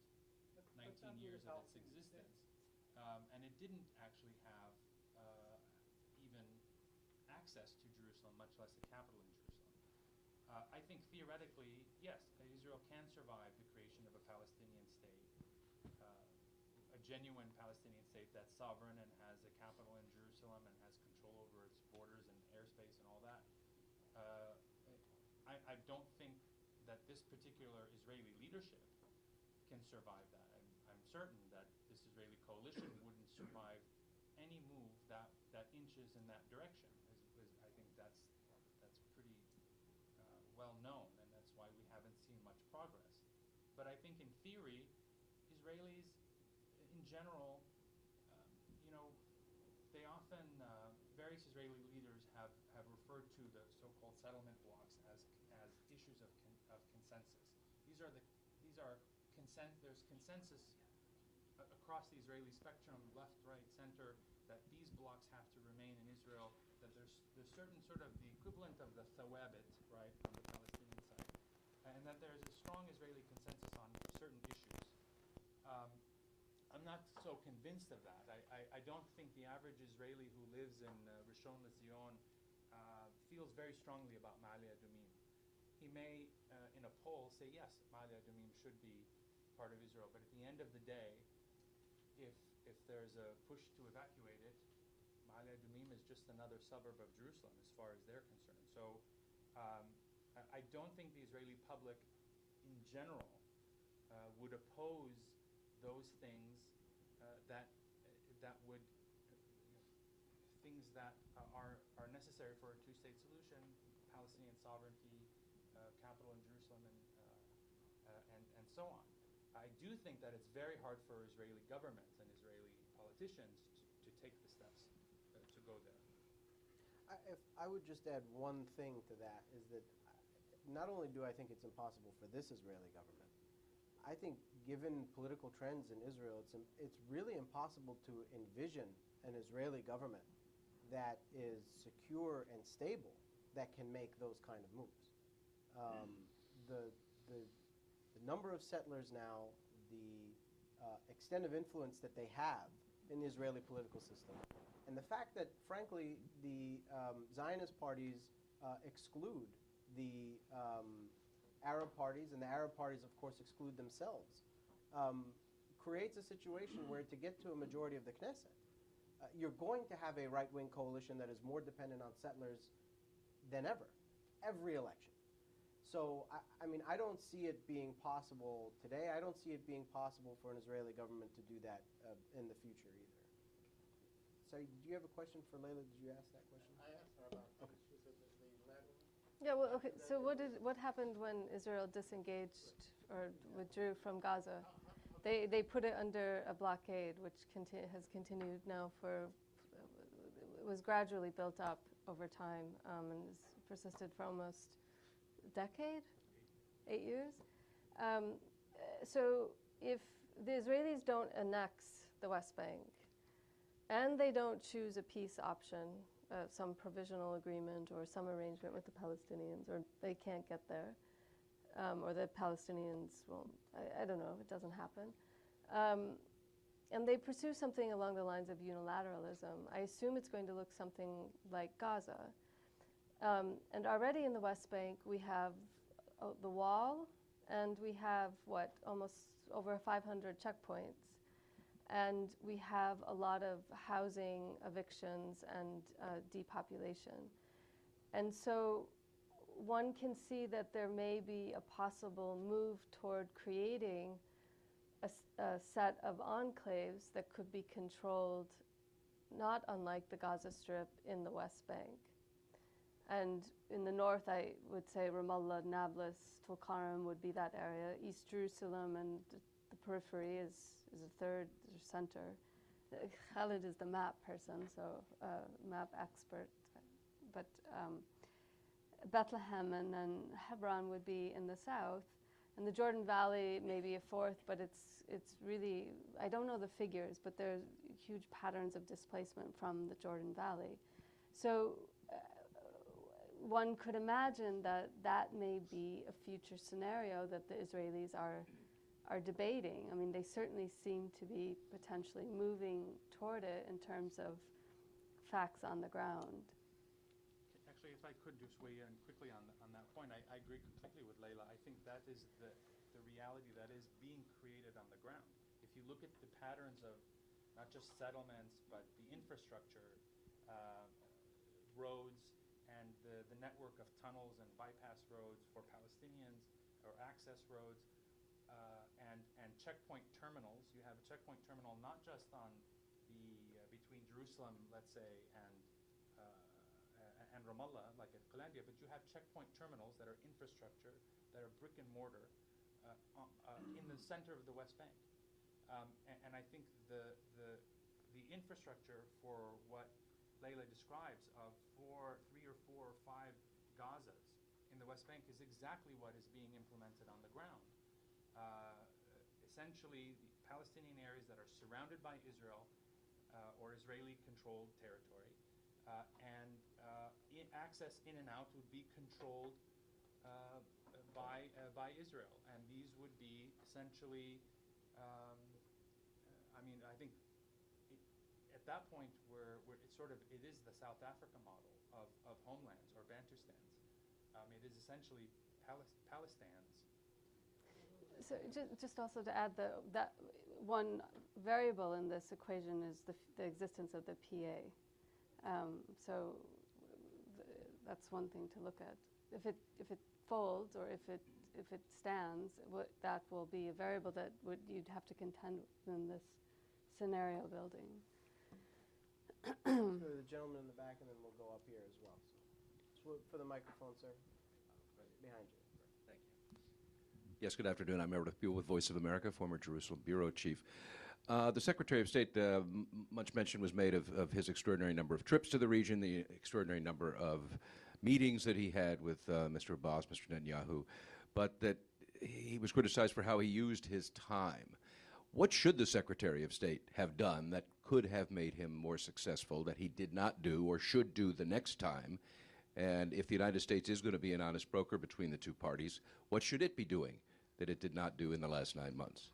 19 years of its existence. And it didn't actually have even access to Jerusalem, much less a capital in Jerusalem. I think theoretically, yes, Israel can survive the creation of a Palestinian state, a genuine Palestinian state that's sovereign and has a capital in Jerusalem and has control over its borders and airspace and all that. I don't think that this particular Israeli leadership can survive that. I'm certain that this Israeli coalition wouldn't survive any move that inches in that direction. I think that's pretty well known, and that's why we haven't seen much progress. But I think in theory, Israelis in general, they often, various Israeli leaders have referred to the so-called settlement blocks as issues of consensus. There's consensus across the Israeli spectrum, left, right, center, that these blocks have to remain in Israel, that there's certain sort of the equivalent of the thawabit, right, on the Palestinian side, and that there's a strong Israeli consensus on certain issues. I'm not so convinced of that. I don't think the average Israeli who lives in Rishon LeZion feels very strongly about Ma'ale Adumim. He may, in a poll, say, yes, Ma'ale Adumim should be part of Israel, but at the end of the day, if there's a push to evacuate it, Ma'ale Adumim is just another suburb of Jerusalem as far as they're concerned. So I don't think the Israeli public in general would oppose those things that would things that are necessary for a two-state solution: Palestinian sovereignty, capital in Jerusalem, and so on. I do think that it's very hard for Israeli governments and Israeli politicians to take the steps to go there. If I would just add one thing to that, is that not only do I think it's impossible for this Israeli government, I think given political trends in Israel, it's really impossible to envision an Israeli government that is secure and stable that can make those kind of moves. The number of settlers now, the extent of influence that they have in the Israeli political system, and the fact that, frankly, the Zionist parties exclude the Arab parties, and the Arab parties, of course, exclude themselves, creates a situation where to get to a majority of the Knesset, you're going to have a right-wing coalition that is more dependent on settlers than ever. every election. So, I mean, I don't see it being possible today. I don't see it being possible for an Israeli government to do that in the future either. Sorry, do you have a question for Leila? Did you ask that question? I asked her about the lateral. Yeah, well, okay, so what happened when Israel disengaged or withdrew from Gaza? They put it under a blockade, which has continued now it was gradually built up over time and has persisted for almost a decade, 8 years. So if the Israelis don't annex the West Bank and they don't choose a peace option, some provisional agreement or some arrangement with the Palestinians, or they can't get there, or the Palestinians won't, I don't know, it doesn't happen. And they pursue something along the lines of unilateralism. I assume it's going to look something like Gaza. And already in the West Bank, we have the wall, and we have, almost over 500 checkpoints. And we have a lot of housing evictions and depopulation. And so one can see that there may be a possible move toward creating a set of enclaves that could be controlled, not unlike the Gaza Strip in the West Bank. And in the north, I would say Ramallah, Nablus, Tulkarm would be that area. East Jerusalem and the periphery is a third center. Khaled is the map person, so map expert. But Bethlehem and then Hebron would be in the south. And the Jordan Valley may be a fourth, but it's really, I don't know the figures, but there's huge patterns of displacement from the Jordan Valley. So one could imagine that that may be a future scenario that the Israelis are debating. I mean, they certainly seem to be potentially moving toward it in terms of facts on the ground. Actually, if I could just weigh in quickly on that point, I agree completely with Leila. I think that is the reality that is being created on the ground. If you look at the patterns of not just settlements, but the infrastructure, roads, and the network of tunnels and bypass roads for Palestinians, or access roads, and checkpoint terminals. You have a checkpoint terminal not just on between Jerusalem, let's say, and Ramallah, like at Qalandia, but you have checkpoint terminals that are infrastructure, that are brick and mortar, in the center of the West Bank. And I think the infrastructure for what Leila describes of three or four or five Gazas in the West Bank is exactly what is being implemented on the ground. Essentially, the Palestinian areas that are surrounded by Israel or Israeli-controlled territory, and access in and out would be controlled by Israel, and these would be essentially. I mean, I think at that point where it is the South Africa model of homelands or Bantustans. It is essentially Palestinians. So just also to add that one variable in this equation is the existence of the PA. So that's one thing to look at. If it folds or if it stands, that will be a variable that you'd have to contend with in this scenario building. So the gentleman in the back, and then we'll go up here as well. So for the microphone, sir, right behind you. Thank you. Yes, good afternoon. I'm Meredith Buell with Voice of America, former Jerusalem bureau chief. The Secretary of State, much mention was made of his extraordinary number of trips to the region, the extraordinary number of meetings that he had with Mr. Abbas, Mr. Netanyahu, but that he was criticized for how he used his time. What should the Secretary of State have done that could have made him more successful that he did not do or should do the next time? And if the United States is going to be an honest broker between the two parties, what should it be doing that it did not do in the last 9 months?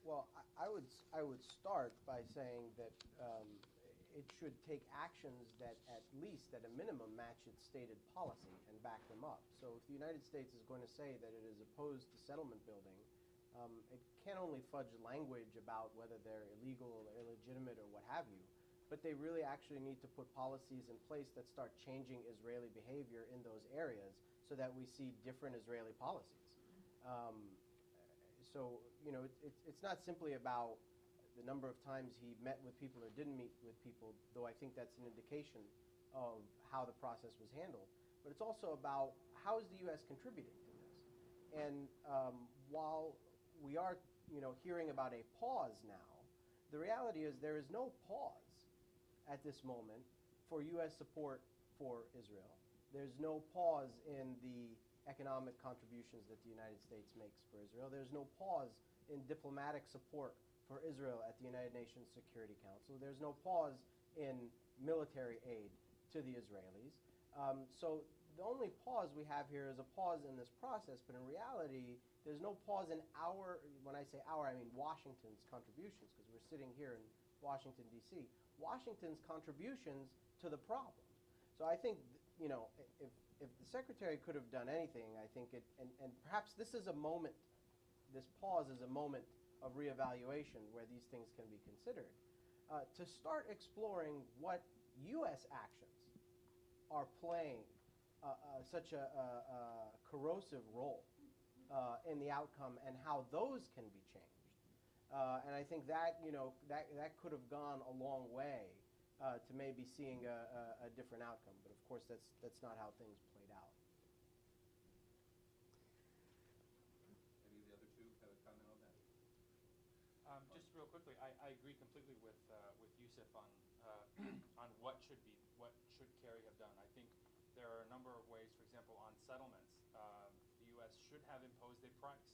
Well, I would start by saying that it should take actions that at least, at a minimum, match its stated policy and back them up. So if the United States is going to say that it is opposed to settlement building, it can't only fudge language about whether they're illegal or illegitimate or what have you, but they really actually need to put policies in place that start changing Israeli behavior in those areas so that we see different Israeli policies. So, you know, it's not simply about the number of times he met with people or didn't meet with people, though I think that's an indication of how the process was handled. But it's also about how is the U.S. contributing to this. And while we are, you know, hearing about a pause now, the reality is there is no pause at this moment for U.S. support for Israel. There's no pause in the economic contributions that the United States makes for Israel. There's no pause in diplomatic support for Israel at the United Nations Security Council. There's no pause in military aid to the Israelis. So the only pause we have here is a pause in this process, but in reality, there's no pause in our, when I say our, I mean Washington's contributions, because we're sitting here in Washington, D.C., Washington's contributions to the problem. So I think, you know, if the Secretary could have done anything, I think it, and perhaps this is a moment, this pause is a moment of reevaluation where these things can be considered, to start exploring what U.S. actions are playing such a corrosive role in the outcome and how those can be changed. And I think that, you know, that could have gone a long way to maybe seeing a different outcome. But of course, that's not how things played out. Any of the other two have a comment on that? Just real quickly, I agree completely with Yousef on on what should Kerry have done. I think there are a number of ways. For example, on settlements, the U.S. should have imposed a price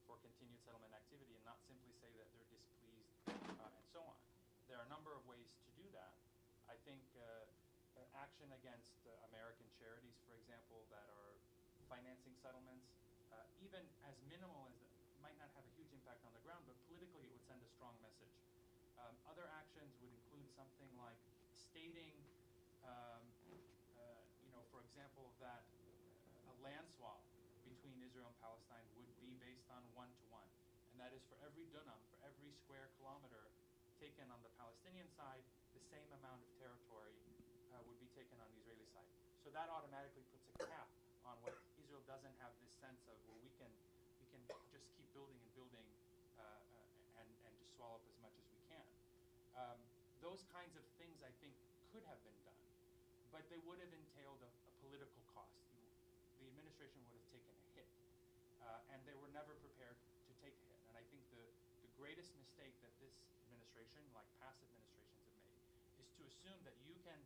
for continued settlement activity and not simply say that they're displeased and so on. There are a number of ways to do that. I think action against American charities, for example, that are financing settlements, even as minimal as that, might not have a huge impact on the ground, but politically it would send a strong message. Other actions would include something like stating, you know, for example, that a land swap between Israel and Palestine would be based on 1-to-1, and that is for every dunam, for every square kilometer taken on the Palestinian side, the same amount of territory would be taken on the Israeli side. So that automatically puts a cap on what Israel doesn't have this sense of, well, we can just keep building and building and just swallow up as much as we can. Those kinds of things, I think, could have been done, but they would have entailed a political cost. The administration would have taken a hit, and they were never prepared to take a hit. And I think the greatest mistake that this administration, like past administrations, have made is to assume that you can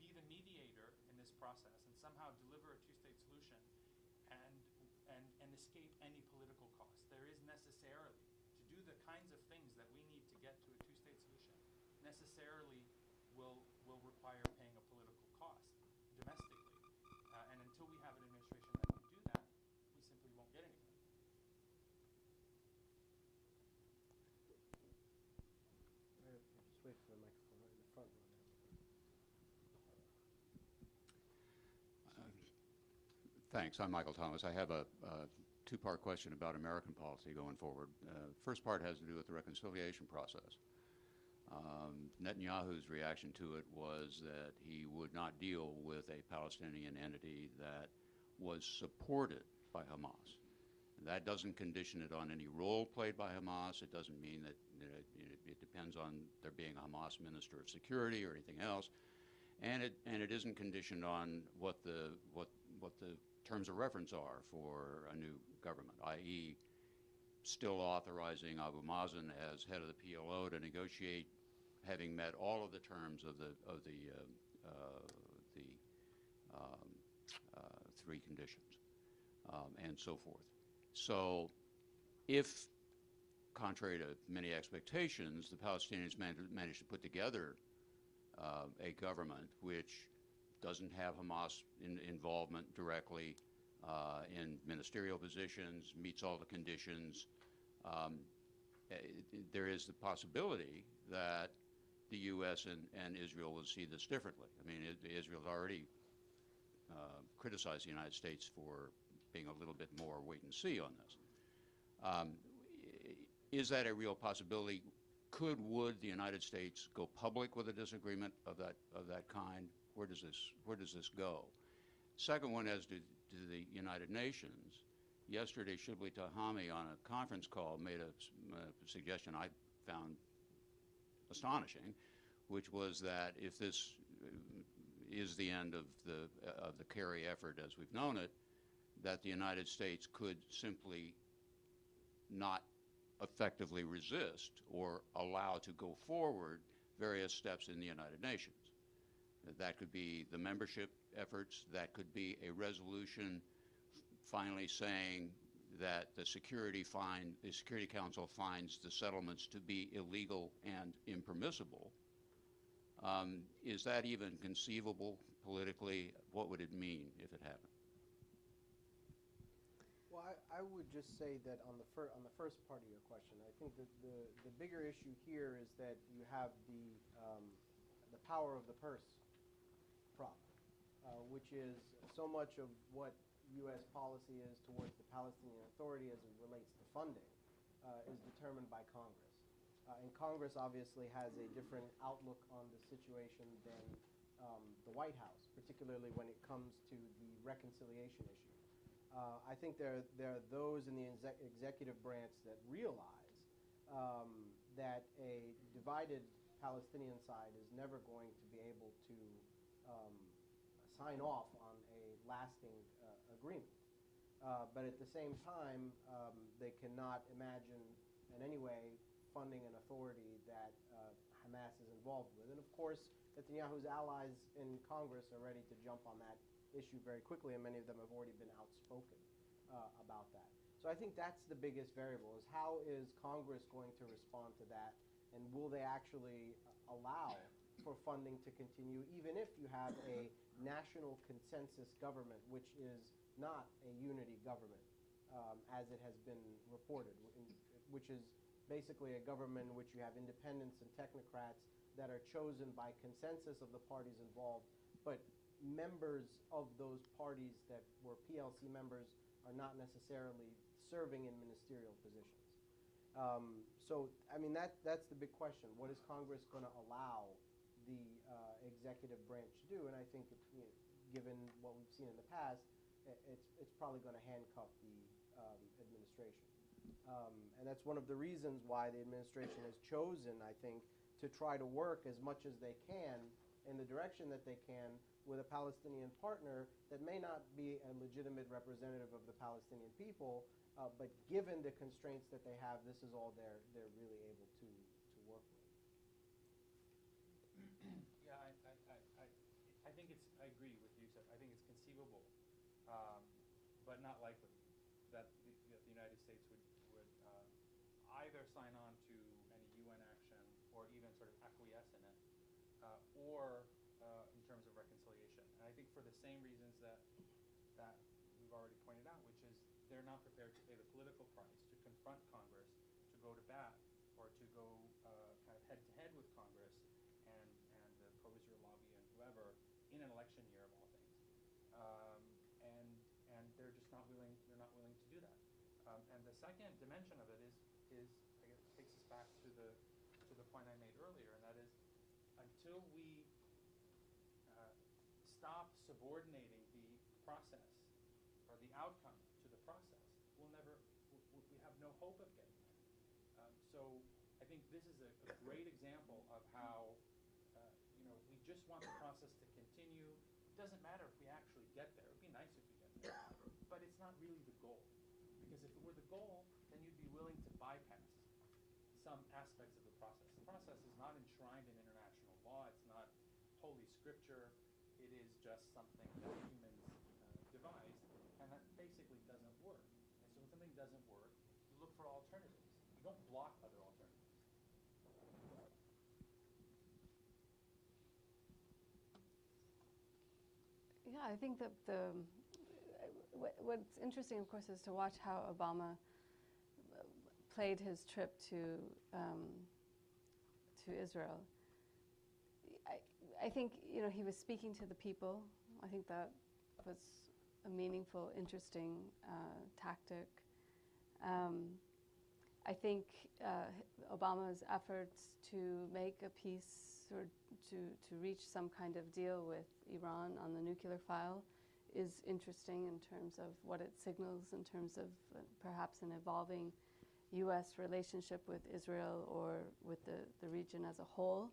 be the mediator in this process and somehow deliver a two-state solution and escape any political cost. There is necessarily, to do the kinds of things that we need to get to a two-state solution, necessarily will require paying a political cost domestically. And until we have an administration that can do that, we simply won't get anywhere. Just wait for the microphone right in the front row there. Thanks. I'm Michael Thomas. I have a two-part question about American policy going forward. First part has to do with the reconciliation process. Netanyahu's reaction to it was that he would not deal with a Palestinian entity that was supported by Hamas. That doesn't condition it on any role played by Hamas. It doesn't mean that it depends on there being a Hamas minister of security or anything else. And it isn't conditioned on what the terms of reference are for a new government, i.e., still authorizing Abu Mazen as head of the PLO to negotiate, having met all of the terms of the three conditions, and so forth. So, if, contrary to many expectations, the Palestinians managed to put together a government which doesn't have Hamas involvement directly in ministerial positions, meets all the conditions, there is the possibility that the U.S. and Israel will see this differently. I mean, Israel's already criticized the United States for being a little bit more wait and see on this. Is that a real possibility? would the United States go public with a disagreement of that kind? Where does this go? Second one, as to the United Nations. Yesterday, Shibli Tahami on a conference call made a suggestion I found astonishing, which was that if this is the end of the Kerry effort as we've known it, that the United States could simply not effectively resist or allow to go forward various steps in the United Nations. That could be the membership efforts, that could be a resolution finally saying that the Security Council finds the settlements to be illegal and impermissible. Is that even conceivable politically? What would it mean if it happened? Well, I would just say that on the first part of your question, I think that the bigger issue here is that you have the power of the purse problem, which is so much of what U.S. policy is towards the Palestinian Authority as it relates to funding is determined by Congress. And Congress obviously has a different outlook on the situation than the White House, particularly when it comes to the reconciliation issue. I think there are those in the executive branch that realize that a divided Palestinian side is never going to be able to sign off on a lasting agreement. But at the same time, they cannot imagine in any way funding an authority that Hamas is involved with. And of course, Netanyahu's allies in Congress are ready to jump on that issue very quickly, and many of them have already been outspoken about that. So I think that's the biggest variable, is how is Congress going to respond to that, and will they actually allow for funding to continue, even if you have a national consensus government, which is not a unity government, as it has been reported, which is basically a government in which you have independents and technocrats that are chosen by consensus of the parties involved, but members of those parties that were PLC members are not necessarily serving in ministerial positions. So, I mean, that's the big question. What is Congress going to allow the executive branch to do? And I think, given what we've seen in the past, it's probably going to handcuff the administration. And that's one of the reasons why the administration has chosen, I think, to try to work as much as they can in the direction that they can with a Palestinian partner that may not be a legitimate representative of the Palestinian people, but given the constraints that they have, this is all they're really able to work with. Yeah, I think I agree with Yousef. I think it's conceivable, but not likely that the United States would either sign on to any UN action or even sort of acquiesce in it, or in terms of reconciliation. And I think for the same reasons that we've already pointed out, which is they're not prepared to pay the political price to confront Congress, to go to bat, or to go kind of head-to-head with Congress and the pro-Israel lobby and whoever in an election year of all things. And they're just not willing. They're not willing to do that. And the second dimension of it is I guess takes us back to the point I made earlier, and that is until we stop subordinating the process or the outcome to the process, we have no hope of getting there. So I think this is a great example of how we just want the process to continue. It doesn't matter if we actually get there. It would be nice if we get there, but it's not really the goal. Because if it were the goal, then you'd be willing to bypass some aspects of the process. The process is not enshrined in international law. It's not holy scripture. It is just something that humans devised, and that basically doesn't work. And so when something doesn't work, you look for alternatives. You don't block other alternatives. Yeah, I think that what's interesting, of course, is to watch how Obama played his trip to Israel. I think he was speaking to the people. I think that was a meaningful, interesting tactic. I think Obama's efforts to make a peace or to reach some kind of deal with Iran on the nuclear file is interesting in terms of what it signals in terms of perhaps an evolving U.S. relationship with Israel or with the region as a whole.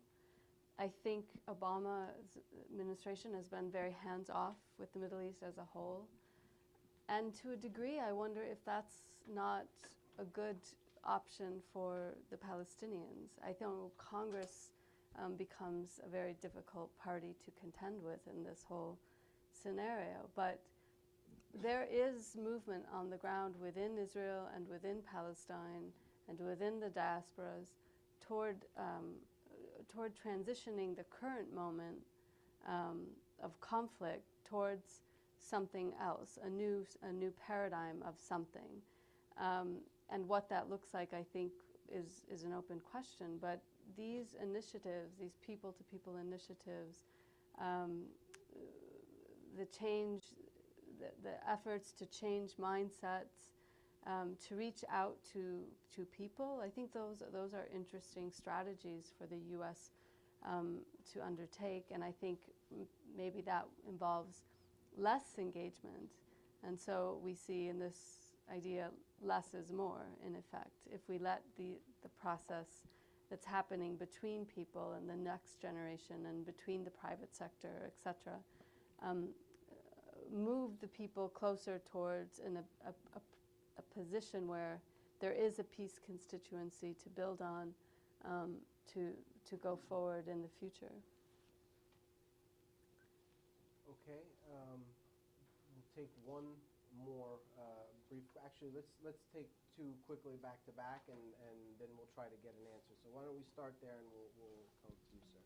I think Obama's administration has been very hands-off with the Middle East as a whole. And to a degree, I wonder if that's not a good option for the Palestinians. I think Congress becomes a very difficult party to contend with in this whole scenario. But there is movement on the ground within Israel and within Palestine and within the diasporas toward transitioning the current moment of conflict towards something else, a new paradigm of something. And what that looks like, I think, is an open question. But these initiatives, these people-to-people initiatives, the efforts to change mindsets, to reach out to people, I think those are interesting strategies for the U.S. To undertake. And I think maybe that involves less engagement. And so we see in this idea less is more, in effect. If we let the process that's happening between people and the next generation and between the private sector, et cetera, move the people closer towards a position where there is a peace constituency to build on, to go forward in the future. Okay, we'll take one more brief. Actually, let's take two quickly back to back, and then we'll try to get an answer. So why don't we start there, and we'll come to you, sir.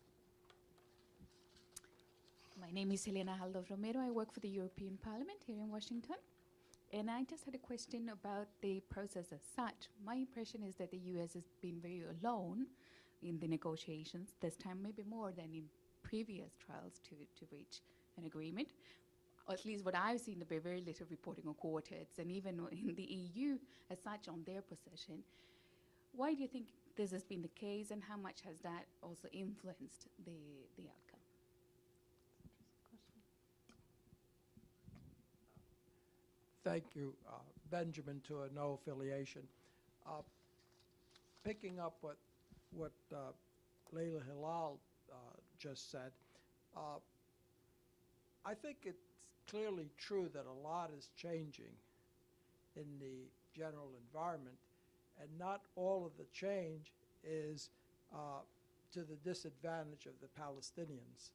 My name is Elena Haldo Romero. I work for the European Parliament here in Washington. And I just had a question about the process as such. My impression is that the U.S. has been very alone in the negotiations, this time maybe more than in previous trials to reach an agreement. Or at least what I've seen, there very little reporting on quartets, and even in the EU as such on their position. Why do you think this has been the case, and how much has that also influenced the outcome? Thank you, Benjamin, to a no affiliation. Picking up what Leila Hilal just said, I think it's clearly true that a lot is changing in the general environment, and not all of the change is to the disadvantage of the Palestinians.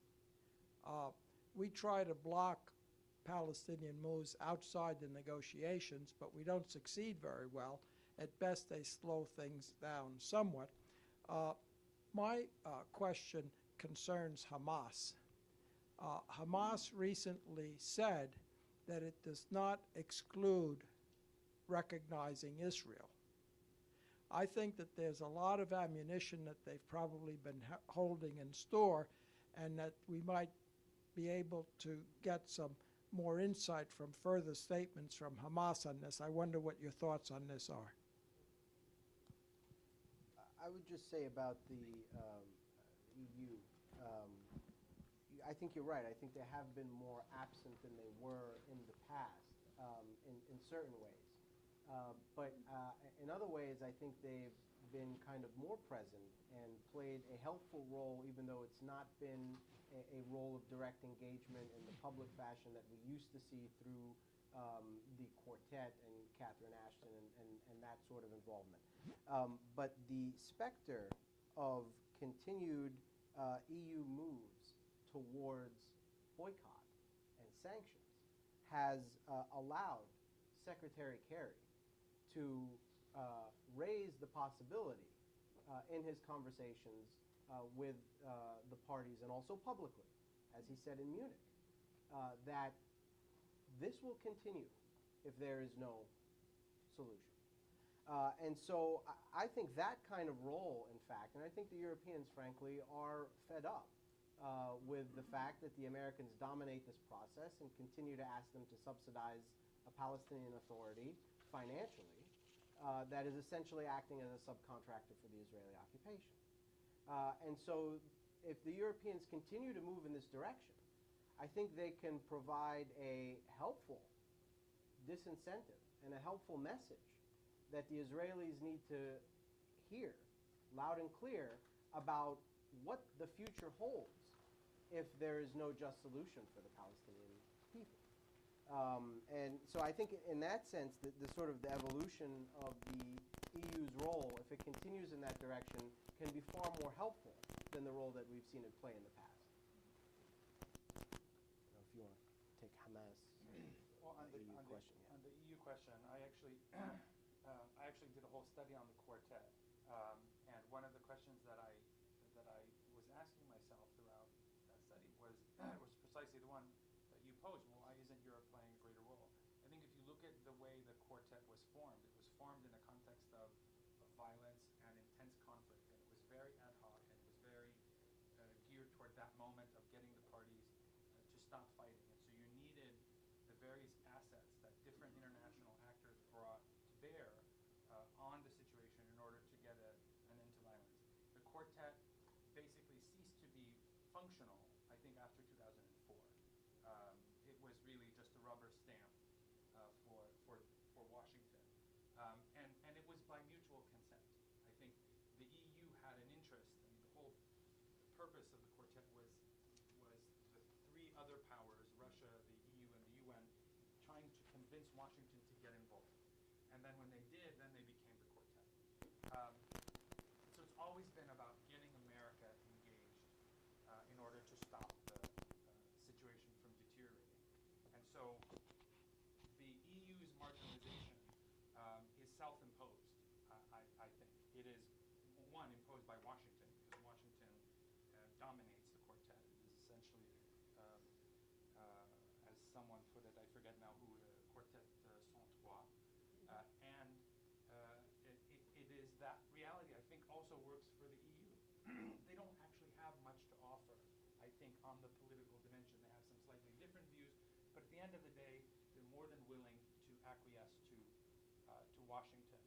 We try to block Palestinian moves outside the negotiations, but we don't succeed very well. At best, they slow things down somewhat. My question concerns Hamas. Hamas recently said that it does not exclude recognizing Israel. I think that there's a lot of ammunition that they've probably been holding in store, and that we might be able to get some more insight from further statements from Hamas on this. I wonder what your thoughts on this are. I would just say about the EU, I think you're right. I think they have been more absent than they were in the past in certain ways. But in other ways, I think they've been kind of more present and played a helpful role, even though it's not been a role of direct engagement in the public fashion that we used to see through the quartet and Catherine Ashton and that sort of involvement. But the specter of continued EU moves towards boycott and sanctions has allowed Secretary Kerry to raise the possibility in his conversations with the parties, and also publicly, as he said in Munich, that this will continue if there is no solution. And so I think that kind of role, in fact, and I think the Europeans, frankly, are fed up with the fact that the Americans dominate this process and continue to ask them to subsidize a Palestinian Authority financially, that is essentially acting as a subcontractor for the Israeli occupation. And so if the Europeans continue to move in this direction, I think they can provide a helpful disincentive and a helpful message that the Israelis need to hear loud and clear about what the future holds if there is no just solution for the Palestinian people. And so I think in that sense, the sort of the evolution of the EU's role, if it continues in that direction, can be far more helpful than the role that we've seen it play in the past. If you want to take Hamas. Well, on the, EU on, question, the, yeah. on the EU question, I actually did a whole study on the quartet, and one of the questions that I was asking myself throughout that study was was precisely the one that you posed. Well, why isn't Europe playing a greater role? I think if you look at the way the quartet was formed, it was formed in a context of violence and intense conflict, and it was very ad hoc, and it was very geared toward that moment of getting the parties to stop fighting. And so you needed the various assets that different international actors brought to bear on the situation in order to get an end to violence. The quartet basically ceased to be functional, I think, after 2004. It was really just a rubber stamp for Washington. And it was by mutual consent. I think the EU had an interest. I mean, the whole purpose of the quartet was the three other powers, Russia, the EU, and the UN, trying to convince Washington to get involved. And then when they did, then they became the quartet. So it's always been about getting America engaged in order to stop the situation from deteriorating. And so the EU's marginalization is self-imposed, I think. It is, one, imposed by Washington, because Washington dominates the quartet. It is essentially, as someone put it, I forget now who, quartet sans trois. And it is that reality, I think, also works for the EU. They don't actually have much to offer, I think, on the political dimension. They have some slightly different views, but at the end of the day, they're more than willing to acquiesce to Washington.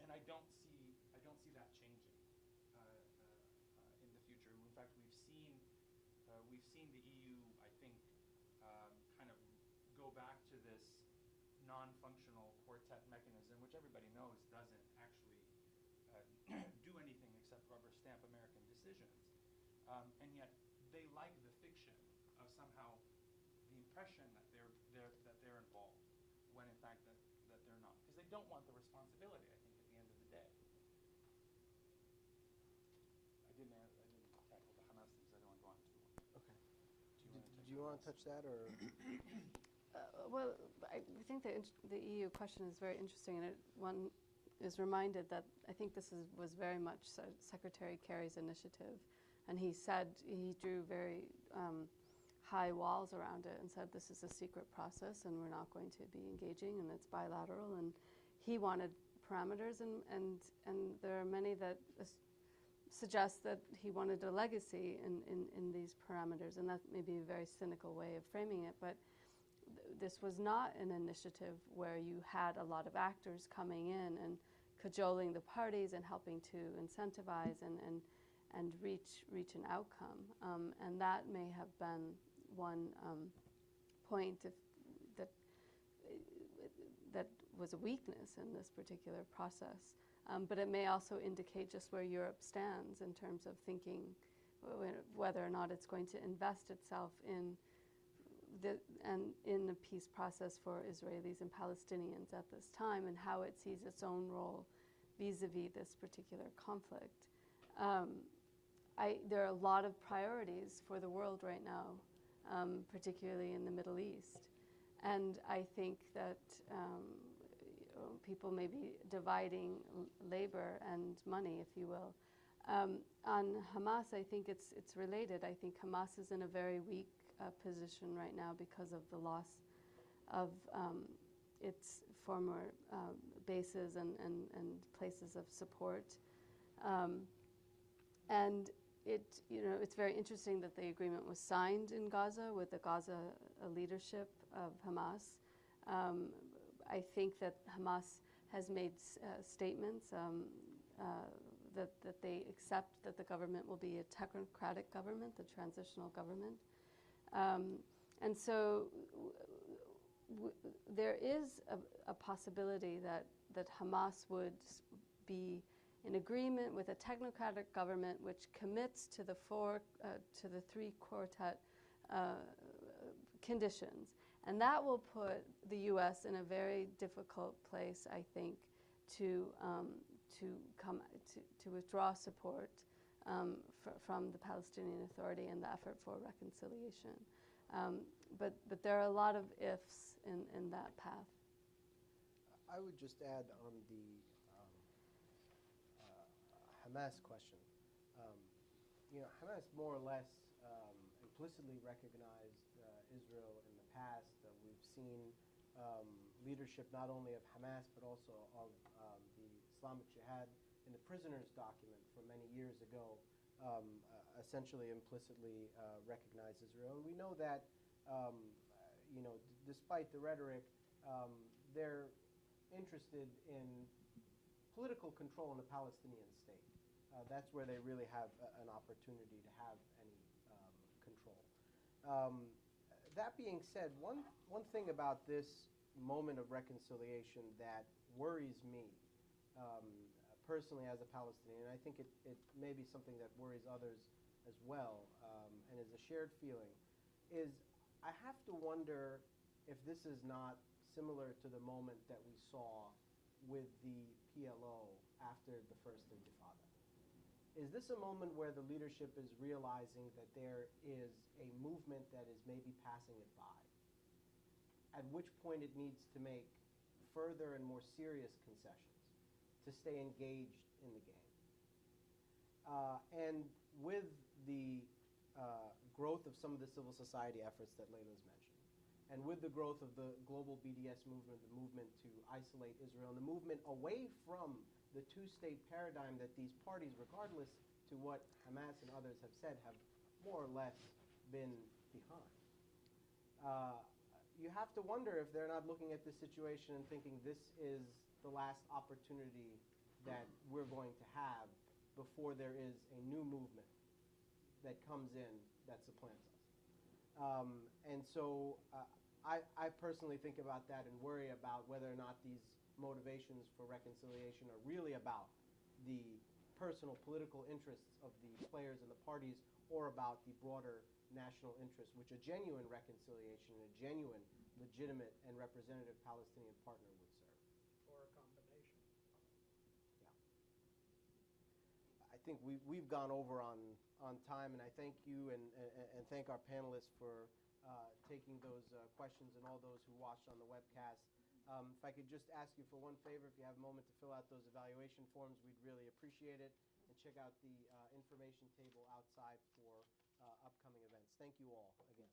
And I don't see that changing in the future. In fact, we've seen the EU, I think, kind of go back to this non-functional quartet mechanism, which everybody knows doesn't actually do anything except rubber stamp American decisions. And yet they like the fiction of somehow the impression that they're involved, when in fact that they're not, because they don't want the responsibility, I think, at the end of the day. I didn't tackle the Hamas things. I don't want to go on too long. Okay. Do you want to touch that, or? Well, I think the EU question is very interesting, and one is reminded that I think this was very much Secretary Kerry's initiative, and he drew very high walls around it and said this is a secret process and we're not going to be engaging and it's bilateral, and he wanted parameters, and there are many that suggest that he wanted a legacy in these parameters, and that may be a very cynical way of framing it, but this was not an initiative where you had a lot of actors coming in and cajoling the parties and helping to incentivize and reach an outcome. And that may have been one point that was a weakness in this particular process. But it may also indicate just where Europe stands in terms of thinking whether or not it's going to invest itself in the peace process for Israelis and Palestinians at this time, and how it sees its own role vis-a-vis this particular conflict. There are a lot of priorities for the world right now, particularly in the Middle East. And I think that people may be dividing labor and money, if you will. On Hamas, I think it's related. I think Hamas is in a very weak position right now because of the loss of its former bases and places of support. And it's very interesting that the agreement was signed in Gaza with the Gaza leadership of Hamas. I think that Hamas has made statements that they accept that the government will be a technocratic government, the transitional government. And so there is a possibility that Hamas would be in agreement with a technocratic government which commits to the three quartet conditions. And that will put the U.S. in a very difficult place, I think, to withdraw support from the Palestinian Authority and the effort for reconciliation. But there are a lot of ifs in that path. I would just add on the Hamas question. Hamas more or less implicitly recognized Israel in the past. We've seen leadership not only of Hamas but also of the Islamic Jihad in the prisoners' document from many years ago, essentially implicitly recognize Israel. We know that, despite the rhetoric, they're interested in political control in the Palestinian state. That's where they really have an opportunity to have any control. That being said, one thing about this moment of reconciliation that worries me personally as a Palestinian, and I think it may be something that worries others as well, and is a shared feeling, is I have to wonder if this is not similar to the moment that we saw with the PLO after the First Intifada. Is this a moment where the leadership is realizing that there is a movement that is maybe passing it by, at which point it needs to make further and more serious concessions to stay engaged in the game? And with the growth of some of the civil society efforts that Leila's mentioned, and with the growth of the global BDS movement, the movement to isolate Israel, and the movement away from the two-state paradigm that these parties, regardless to what Hamas and others have said, have more or less been behind. You have to wonder if they're not looking at this situation and thinking this is the last opportunity that we're going to have before there is a new movement that comes in that supplants us. And so I personally think about that and worry about whether or not these motivations for reconciliation are really about the personal political interests of the players and the parties, or about the broader national interest, which a genuine reconciliation and a genuine, legitimate, and representative Palestinian partner would serve. Or a combination. Yeah. I think we've gone over on time, and I thank you and thank our panelists for taking those questions and all those who watched on the webcast. If I could just ask you for one favor, if you have a moment to fill out those evaluation forms, we'd really appreciate it. And check out the information table outside for upcoming events. Thank you all again.